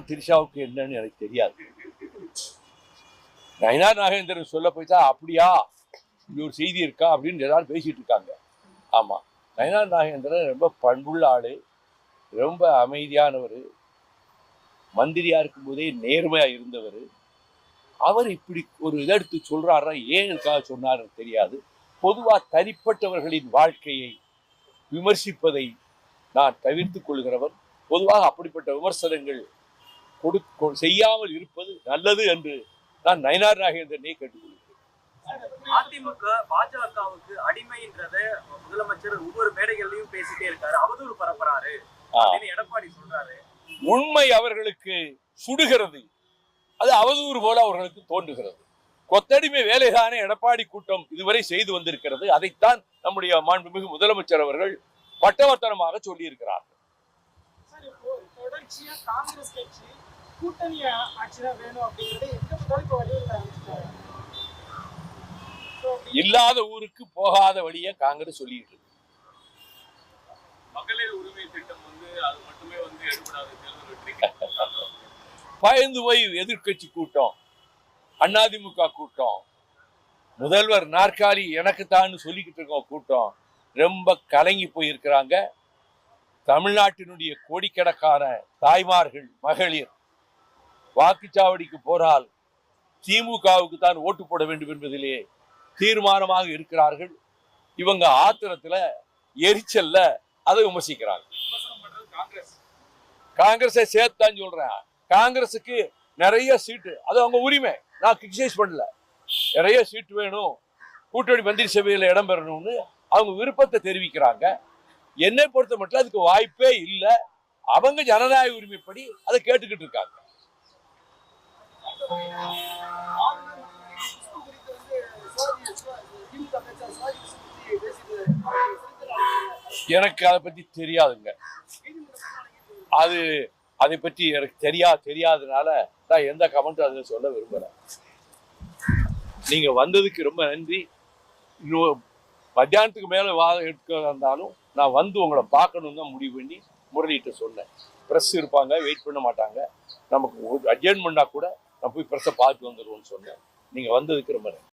திரிஷாவுக்கு என்னன்னு எனக்கு தெரியாது. நயினார் நாகேந்திரன் சொல்ல போய்தான் அப்படியா இப்படி ஒரு செய்தி இருக்கா அப்படின்னு எல்லாரும் பேசிட்டு இருக்காங்க. ஆமா, நயினார் நாகேந்திரன் ரொம்ப பண்புள்ள ஆளு, ரொம்ப அமைதியானவர், மந்திரியா இருக்கும் போதே நேர்மையா இருந்தவர். அவர் இப்படி ஒரு இதெடுத்து சொல்றாரா, ஏன் இருக்காக சொன்னாருன்னு தெரியாது. பொதுவா தனிப்பட்டவர்களின் வாழ்க்கையை விமர்சிப்பதை நான் தவிர்த்துக் கொள்கிறவர். பொதுவாக அப்படிப்பட்ட விமர்சனங்கள் செய்யாமல் இருப்பது நல்லது என்று நான் நயினார் நாகேந்திரனை கேட்டுக்கொள்கிறேன். அதிமுக பாஜகவுக்கு அடிமைன்றத முதலமைச்சர் ஒவ்வொரு மேடைகள்லயும் பேசிட்டே இருக்காரு, அவதூறு பரப்புறாரு அப்படின்னு எடப்பாடி சொல்றாரு. உண்மை அவர்களுக்கு சுடுகிறது, அது அவதூறு போல அவர்களுக்கு தோன்றுகிறது. கொத்தடிமை வேலைதானே எடப்பாடி கூட்டம் இதுவரை செய்து வந்திருக்கிறது. அதைத்தான் நம்முடைய மாண்புமிகு முதலமைச்சர் அவர்கள் பட்டவர்த்தனமாக சொல்லி இருக்கிறார்கள். காங்கிரஸ் கட்சி கூட்டணி ஆட்சி தான் வேணும் அப்படிங்கறது இல்லாத ஊருக்கு போகாத வழியை காங்கிரஸ் சொல்லிட்டு இருக்கு. மகளிர் உரிமை திட்டம் அது மட்டுமே எடுபடாது. பயந்து போய் எதிர்கட்சி கூட்டம், அதிமுக கூட்டம், முதல்வர் நாற்காலி எனக்குத்தான் சொல்லிக்கிட்டு இருக்கோம் கூட்டம் ரொம்ப கலங்கி போயிருக்கிறாங்க. தமிழ்நாட்டினுடைய கோடிக்கணக்கான தாய்மார்கள், மகளிர் வாக்குச்சாவடிக்கு போறால் திமுகவுக்கு தான் ஓட்டு போட வேண்டும் என்பதிலே தீர்மானமாக இருக்கிறார்கள். இவங்க ஆத்திரத்துல எரிச்சல்ல அதை விமர்சிக்கிறாங்க. காங்கிரஸை சேர்த்தான் சொல்றேன். காங்கிரஸுக்கு நிறைய சீட்டு, அது அவங்க உரிமை, நான் கிரிட்டிசைஸ் பண்ணல. நிறைய சீட்டு வேணும், கூட்டணி மந்திரி சபையில் இடம் பெறணும்னு அவங்க விருப்பத்தை தெரிவிக்கிறாங்க. என்னை பொறுத்த மட்டும் அதுக்கு வாய்ப்பே இல்லை. அவங்க ஜனநாயக உரிமைப்படி அதை கேட்டுக்கிட்டு இருக்காங்க. எனக்கு அதை பத்தி தெரியாதுங்க. அதை பற்றி எனக்கு தெரியாதனால நான் எந்த கமெண்ட்டும் அதில் சொல்ல விரும்பல. நீங்க வந்ததுக்கு ரொம்ப நன்றி. இன்னும் மத்தியானத்துக்கு மேல வாதம் எடுக்க இருந்தாலும் நான் உங்களை பார்க்கணும்னு தான் முடிவு பண்ணி முரளிகிட்ட சொன்னேன். ப்ரெஸ் இருப்பாங்க, வெயிட் பண்ண மாட்டாங்க, நமக்கு அட்ஜென்ட் பண்ணா கூட நான் போய் ப்ரெஸ்ஸை பார்த்து வந்துடுவோம்னு சொன்னேன். நீங்க வந்ததுக்கு ரொம்ப நன்றி.